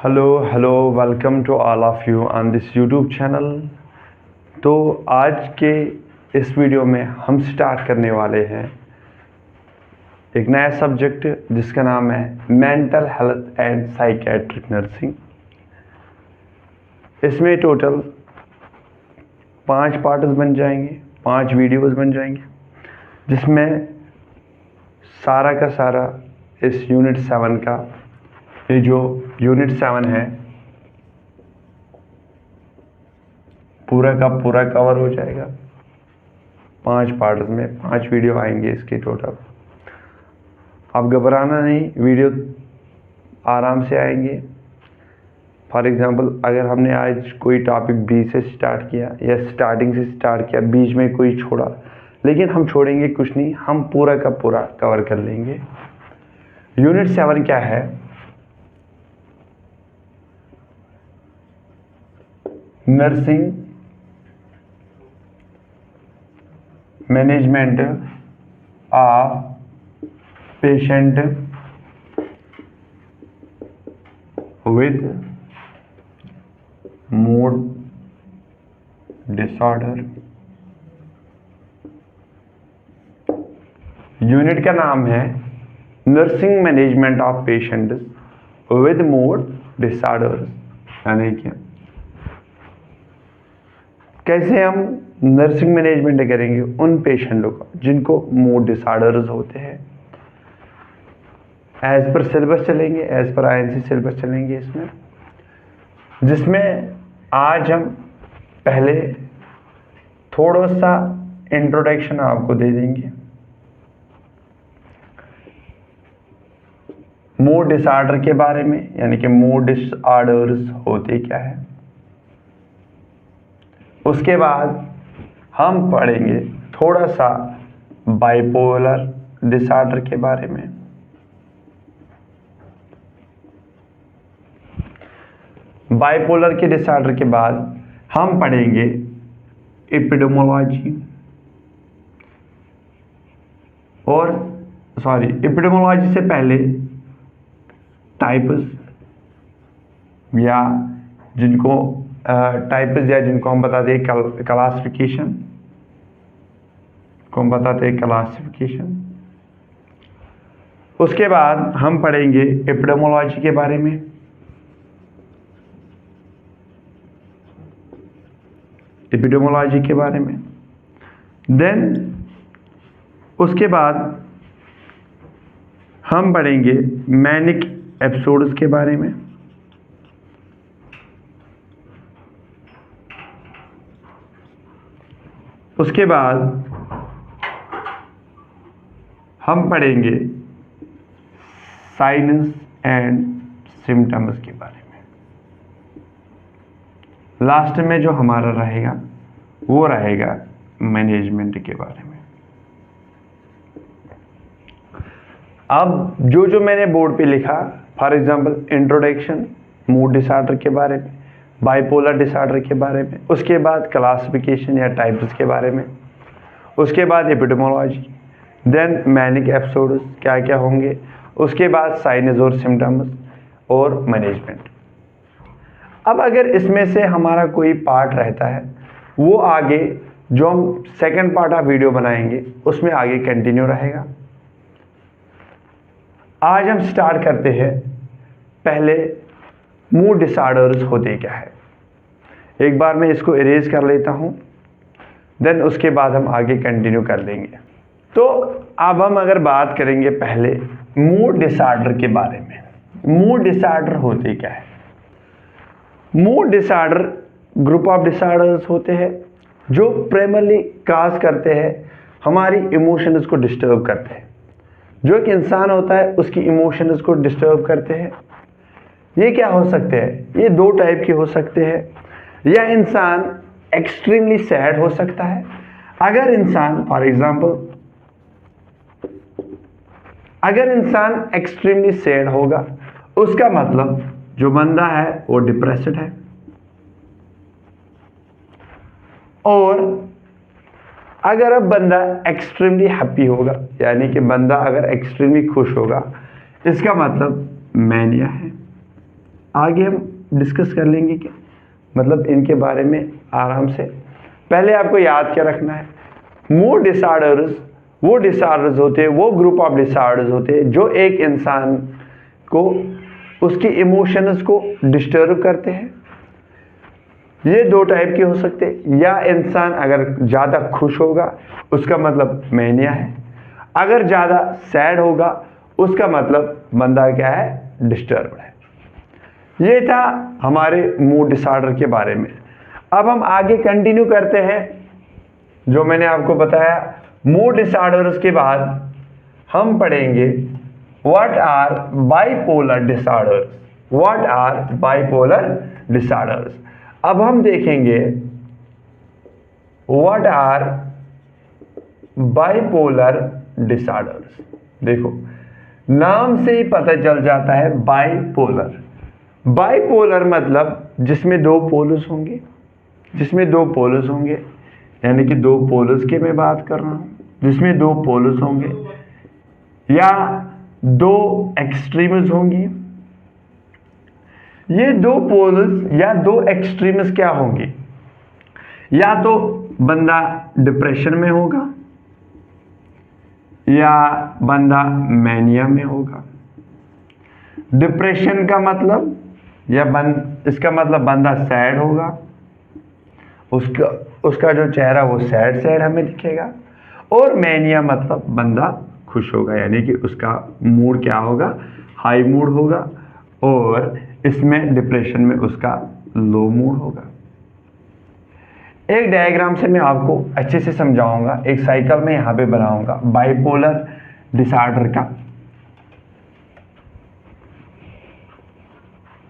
Hello welcome to all of you on this YouTube channel. तो आज के इस वीडियो में हम स्टार्ट करने वाले हैं एक नया सब्जेक्ट जिसका नाम है mental health and psychiatric nursing. इसमें टोटल 5 पार्ट्स बन जाएंगे, 5 वीडियोस बन जाएंगे, जिसमें सारा का सारा इस यूनिट 7 का, ये जो यूनिट 7 है पूरा का पूरा कवर हो जाएगा। 5 पार्ट्स में 5 वीडियो आएंगे इसके टोटल। आप घबराना नहीं, वीडियो आराम से आएंगे। फॉर एग्जांपल, अगर हमने आज कोई टॉपिक बी से स्टार्ट किया या स्टार्टिंग से स्टार्ट किया, बीच में कोई छोड़ा, लेकिन हम छोड़ेंगे कुछ नहीं, हम पूरा का पूरा कवर कर लेंगे। यूनिट 7 क्या है? Nursing management of patient with mood disorder. Unit का नाम है nursing management of patient with mood disorder. यानी क्या, कैसे हम नर्सिंग मैनेजमेंट करेंगे उन पेशेंटों का जिनको मूड डिसऑर्डर्स होते हैं। एज पर सिलेबस चलेंगे, एज पर आईएनसी सिलेबस चलेंगे इसमें, जिसमें आज हम पहले थोड़ा सा इंट्रोडक्शन आपको दे देंगे। मूड डिसऑर्डर के बारे में, यानी कि मूड डिसऑर्डर्स होते क्या है। उसके बाद हम पढ़ेंगे थोड़ा सा बाइपोलर डिसऑर्डर के बारे में। बाइपोलर के डिसऑर्डर के बाद हम पढ़ेंगे एपिडेमियोलॉजी एपिडेमियोलॉजी से पहले टाइप्स या जिनको हम बताते हैं क्लासिफिकेशन को हम बताते हैं क्लासिफिकेशन। उसके बाद हम पढ़ेंगे एपिडेमियोलॉजी के बारे में। एपिडेमियोलॉजी के बारे में देन उसके बाद हम पढ़ेंगे मैनिक एपिसोड्स के बारे में। उसके बाद हम पढ़ेंगे साइंस एंड सिम्टम्स के बारे में। लास्ट में जो हमारा रहेगा वो रहेगा मैनेजमेंट के बारे में। अब जो मैंने बोर्ड पे लिखा, for example introduction mood disorder के बारे में, बाइपोलर डिसऑर्डर के बारे में, उसके बाद क्लासिफिकेशन या टाइप्स के बारे में, उसके बाद एपिडेमियोलॉजी, देन मैनिक एपिसोड्स क्या क्या होंगे, उसके बाद साइंस और सिम्टम्स और मैनेजमेंट। अब अगर इसमें से हमारा कोई पार्ट रहता है, वो आगे जो हम सेकंड पार्ट ऑफ वीडियो बनाएंगे उसमें आगे कंटिन्यू रहेगा। आज हम स्टार्ट करते हैं पहले मूड डिसऑर्डर्स होते क्या है। एक बार मैं इसको इरेज कर लेता हूं, देन उसके बाद हम आगे कंटिन्यू कर लेंगे। तो अब हम अगर बात करेंगे पहले मूड डिसऑर्डर के बारे में। मूड डिसऑर्डर होते क्या है? Mood disorder group of disorders होते हैं जो प्राइमरली काज करते हैं हमारी इमोशंस को डिस्टर्ब करते हैं। जो एक इंसान होता है उसकी इमोशंस को डिस्टर्ब करते हैं। ये क्या हो सकते हैं? ये 2 टाइप के हो सकते हैं। या इंसान एक्सट्रीमली सैड हो सकता है। अगर इंसान फॉर एग्जांपल अगर इंसान एक्सट्रीमली सैड होगा, उसका मतलब जो बंदा है वो डिप्रेस्ड है। और अगर अब बंदा एक्सट्रीमली हैप्पी होगा, यानी कि बंदा अगर एक्सट्रीमली खुश होगा, इसका मतलब मैनिया है। आगे हम डिस्कस कर लेंगे कि मतलब इनके बारे में आराम से। पहले आपको याद क्या रखना है, मूड डिसऑर्डर्स वो डिसऑर्डर्स होते हैं, वो ग्रुप ऑफ डिसऑर्डर्स होते हैं जो एक इंसान को उसके इमोशंस को डिस्टर्ब करते हैं। ये दो टाइप के हो सकते हैं, या इंसान अगर ज़्यादा खुश होगा उसका मतलब मैनिया है, अगर ज़्यादा सैड होगा उसका मतलब बंदा क्या है, डिस्टर्ब है। ये था हमारे मूड डिसऑर्डर के बारे में। अब हम आगे कंटिन्यू करते हैं। जो मैंने आपको बताया मूड डिसऑर्डर्स के बाद हम पढ़ेंगे what are bipolar disorders. What are bipolar disorders. अब हम देखेंगे व्हाट आर बाइपोलर डिसऑर्डर्स। देखो नाम से ही पता चल जाता है बाइपोलर। बाइपोलर मतलब जिसमें दो पोल्स होंगे, जिसमें दो पोल्स होंगे, यानी कि दो पोल्स की मैं बात कर रहा हूं, जिसमें दो पोल्स होंगे या दो एक्सट्रीम्स होंगी। ये दो पोल्स या दो एक्सट्रीम्स क्या होंगे, या तो बंदा डिप्रेशन में होगा या बंदा मैनिया में होगा। डिप्रेशन का मतलब या इसका मतलब बंदा सैड होगा, उसका जो चेहरा वो सैड हमें दिखेगा। और मैनिया मतलब बंदा खुश होगा, यानी कि उसका मूड क्या होगा, हाई मूड होगा, और इसमें डिप्रेशन में उसका लो मूड होगा। एक डायग्राम से मैं आपको अच्छे से समझाऊंगा, एक साइकिल में यहां पे बनाऊंगा बाइपोलर डिसऑर्डर का।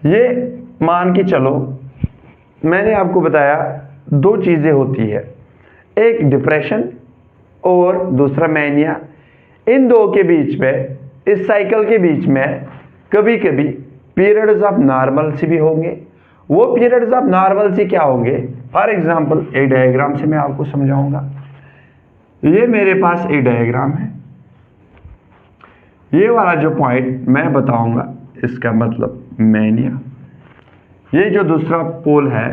ये मान के चलो मैंने आपको बताया दो चीजें होती है, एक डिप्रेशन और दूसरा मैनिया। इन दो के बीच में, इस साइकिल के बीच में कभी कभी पीरियड्स ऑफ नॉर्मलसी भी होंगे। वो पीरियड्स ऑफ नॉर्मलसी क्या होंगे, फॉर एग्जांपल एक डायग्राम से मैं आपको समझाऊंगा। ये मेरे पास एक डायग्राम है, ये वाला जो पॉइंट मैं बताऊंगा इसका मतलब मैनिया। ये जो दूसरा पोल है,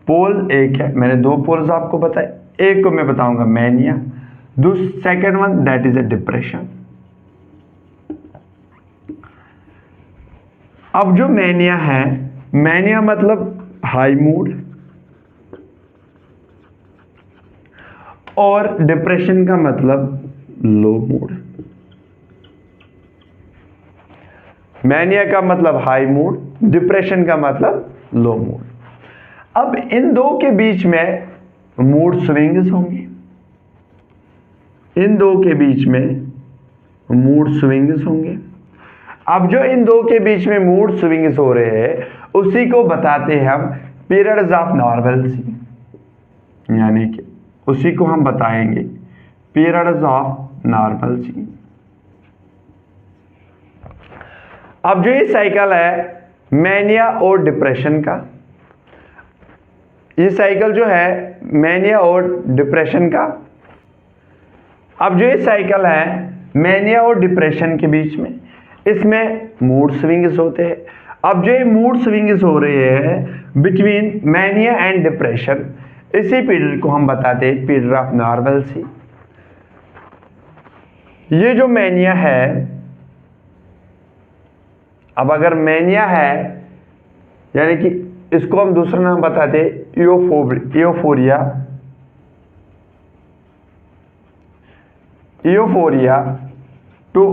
पोल एक है, मैंने दो पोल्स आपको बताए, एक को मैं बताऊंगा mania, second one that is a depression. अब जो मैनिया है, मैनिया मतलब हाई मूड, और डिप्रेशन का मतलब लो मूड। मैनिया का मतलब हाई मूड, डिप्रेशन का मतलब लो मूड। अब इन दो के बीच में मूड स्विंग्स होंगे, इन दो के बीच में मूड स्विंग्स होंगे। अब जो इन दो के बीच में मूड स्विंग्स हो रहे हैं उसी को बताते हैं हम पीरियड्स ऑफ नॉर्मलसी, यानी कि उसी को हम बताएंगे पीरियड्स ऑफ नॉर्मलसी। अब जो ये साइकिल है मैनिया और डिप्रेशन का, ये साइकिल जो है मैनिया और डिप्रेशन का। अब जो ये साइकिल है मैनिया और डिप्रेशन के बीच में, इसमें मूड स्विंग्स होते हैं। अब जो ये मूड स्विंग्स हो रहे हैं बिटवीन मैनिया एंड डिप्रेशन, इसी पीरियड को हम बताते हैं पीरियड ऑफ नॉर्मलसी। ये जो मैनिया है, अब अगर मैनिया है यानी कि इसको हम दूसरा नाम बताते हैं euphoria, euphoria to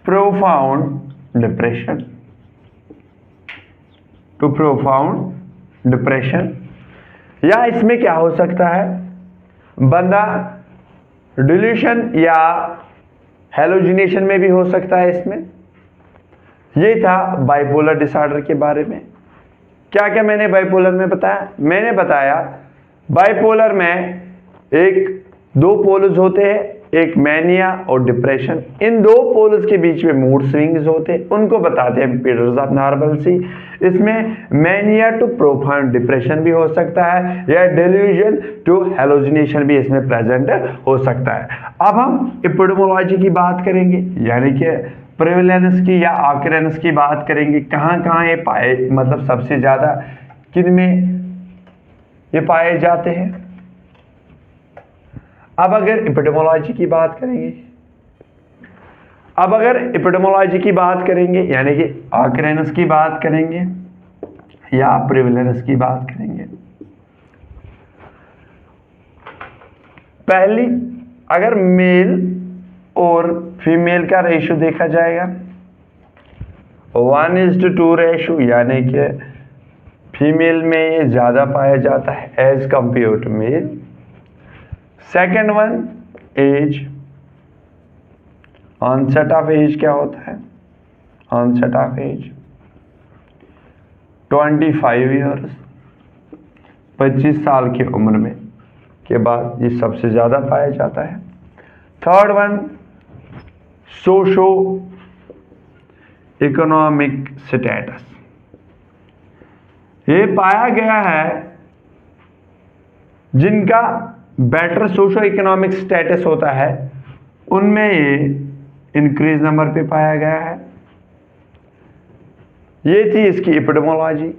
profound depression, to profound depression. या इसमें क्या हो सकता है, बंदा डिल्यूशन या हेलोजिनेशन में भी हो सकता है इसमें। ये था बाइपोलर डिसऑर्डर के बारे में। क्या क्या मैंने बाइपोलर में बताया, मैंने बताया बाइपोलर में एक दो पोल्स होते हैं, एक मैनिया और डिप्रेशन। इन दो पोल्स के बीच में मूड स्विंग्स होते हैं, उनको बताते हैं पीरियड्स ऑफ नॉर्मलसी। इसमें मैनिया टू प्रोफाउंड डिप्रेशन भी हो सकता है या डिल्यूजन टू हेलोजिनेशन भी इसमें प्रेजेंट हो सकता है। अब हम एपिडेमोलॉजी की बात करेंगे, यानी कि प्रेवलेंस की या ऑकरेंस की बात करेंगे, कहाँ कहाँ ये पाए, मतलब सबसे ज़्यादा किन में ये पाए जाते हैं। अब अगर एपिडेमोलॉजी की बात करेंगे, यानी कि ऑकरेंस की बात करेंगे या प्रेवलेंस की बात करेंगे। पहली, अगर मेल और फीमेल का रेशियो देखा जाएगा 1:2 रेशियो, यानी कि फीमेल में ये ज़्यादा पाया जाता है as compare to male. Second one, as, onset of age क्या होता है, ऑनसेट ऑफ एज 25 ईयर्स, 25 साल की उम्र में के बाद ये सबसे ज़्यादा पाया जाता है। Third one, socio economic status, ये पाया गया है जिनका बेटर सोशो इकोनॉमिक स्टेटस होता है उनमें ये इंक्रीज नंबर पे पाया गया है। ये थी इसकी एपिडेमोलॉजी।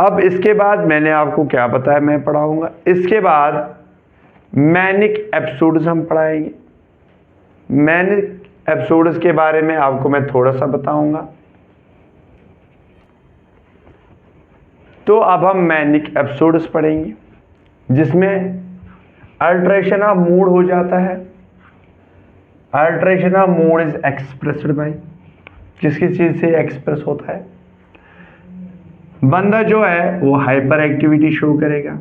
अब इसके बाद मैंने आपको क्या बताया, मैं पढ़ाऊंगा। इसके बाद मैनिक एपिसोड्स हम पढ़ाएंगे। मैनिक एपिसोड्स के बारे में आपको मैं थोड़ा सा बताऊंगा। तो अब हम मैनिक एपिसोड्स पढ़ेंगे जिसमें अल्ट्रेशन ऑफ मूड हो जाता है। Alteration of mood is expressed by, किसकी चीज से एक्सप्रेस होता है, बंदा जो है वो हाइपर एक्टिविटी शो करेगा।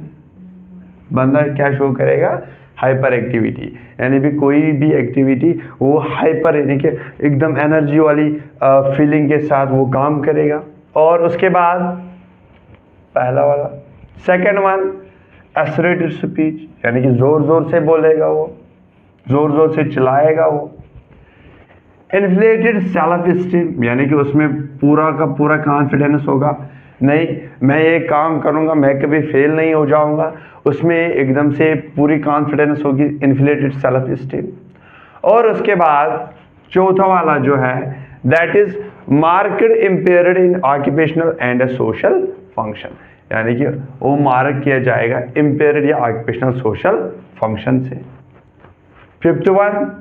बंदा क्या शो करेगा, हाइपर एक्टिविटी, यानी भी कोई भी एक्टिविटी वो हाइपर, यानी कि एकदम एनर्जी वाली फीलिंग के साथ वो काम करेगा। और उसके बाद पहला वाला, सेकंड वन असर्टिव स्पीच, यानी कि जोर जोर से बोलेगा, वो जोर जोर से चिल्लाएगा वो। इन्फ्लेटेड सेल्फ एस्टीम, यानी कि उसमें पूरा का पूरा कॉन्फिडेंस होगा, नहीं मैं ये काम करूंगा, मैं कभी फेल नहीं हो जाऊंगा, उसमें एकदम से पूरी कॉन्फिडेंस होगी, इन्फ्लेटेड सेल्फ एस्टीम। और उसके बाद चौथा वाला जो है that is marked impaired in occupational and social function, यानी कि वो मार्क किया जाएगा इम्पेयर्ड या ऑक्यूपेशनल सोशल फंक्शन से। Fifth one,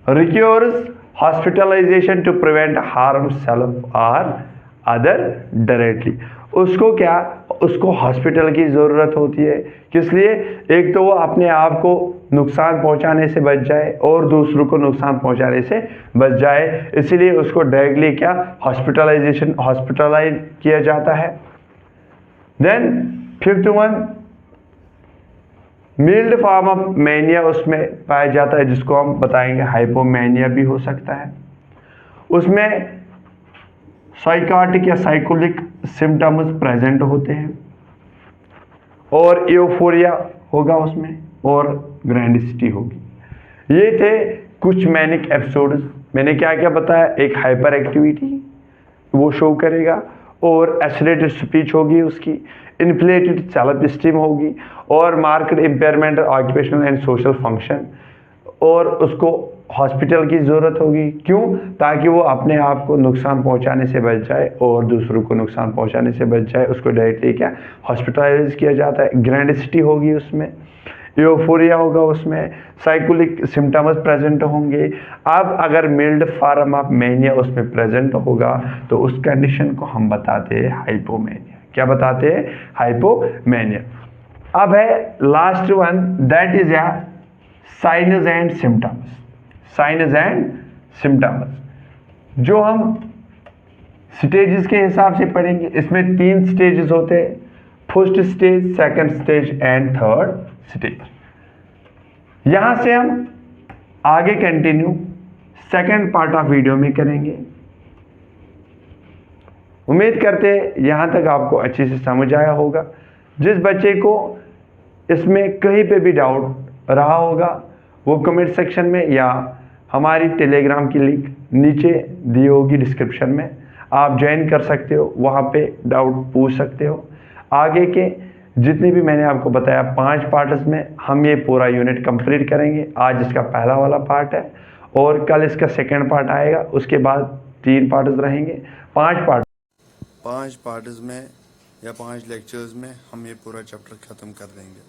requires hospitalization to prevent harm self और अदर डायरेक्टली। उसको क्या, उसको हॉस्पिटल की ज़रूरत होती है, किस लिए, एक तो वो अपने आप को नुकसान पहुंचाने से बच जाए और दूसरों को नुकसान पहुंचाने से बच जाए, इसीलिए उसको डायरेक्टली क्या हॉस्पिटलाइज किया जाता है। Then fifth one, mild form of mania उसमें पाया जाता है, जिसको हम बताएंगे हाइपोमैनिया भी हो सकता है। उसमें साइकाटिक या साइकोलिक सिम्टम्स प्रेजेंट होते हैं और यूफोरिया होगा उसमें और ग्रैंडिसिटी होगी। ये थे कुछ मैनिक एपिसोड्स। मैंने क्या क्या बताया, एक हाइपर एक्टिविटी वो शो करेगा और एसिलेटेड स्पीच होगी उसकी, इन्फ्लेटेड सेल्फ एस्टीम होगी और marked impairment occupational and social function, और उसको हॉस्पिटल की ज़रूरत होगी। क्यों, ताकि वो अपने आप को नुकसान पहुंचाने से बच जाए और दूसरों को नुकसान पहुंचाने से बच जाए, उसको डायरेक्टली क्या हॉस्पिटलाइज किया जाता है। ग्रैंडिसिटी होगी उसमें, यूफोरिया होगा उसमें, साइकोलिक सिम्टम्स प्रेजेंट होंगे। अब अगर मिल्ड फॉर्म ऑफ मैनिया उसमें प्रेजेंट होगा तो उस कंडीशन को हम बताते हैं हाइपोमैनिया। क्या बताते हैं, हाइपोमैनिया। अब है लास्ट वन, दैट इज या signs and symptoms. Signs and symptoms जो हम स्टेजेस के हिसाब से पढ़ेंगे, इसमें 3 स्टेजेस होते हैं, first stage, second stage and third stage. यहां से हम आगे continue second part of video में करेंगे। उम्मीद करते हैं यहां तक आपको अच्छे से समझ आया होगा। जिस बच्चे को इसमें कहीं पे भी डाउट रहा होगा वो कमेंट सेक्शन में या हमारी टेलीग्राम की लिंक नीचे दी होगी डिस्क्रिप्शन में, आप ज्वाइन कर सकते हो, वहाँ पे डाउट पूछ सकते हो। आगे के जितने भी मैंने आपको बताया 5 पार्ट्स में हम ये पूरा यूनिट कंप्लीट करेंगे। आज इसका पहला वाला पार्ट है और कल इसका सेकंड पार्ट आएगा, उसके बाद 3 पार्ट्स रहेंगे, 5 पार्ट्स में या 5 लेक्चर्स में हम ये पूरा चैप्टर ख़त्म कर देंगे।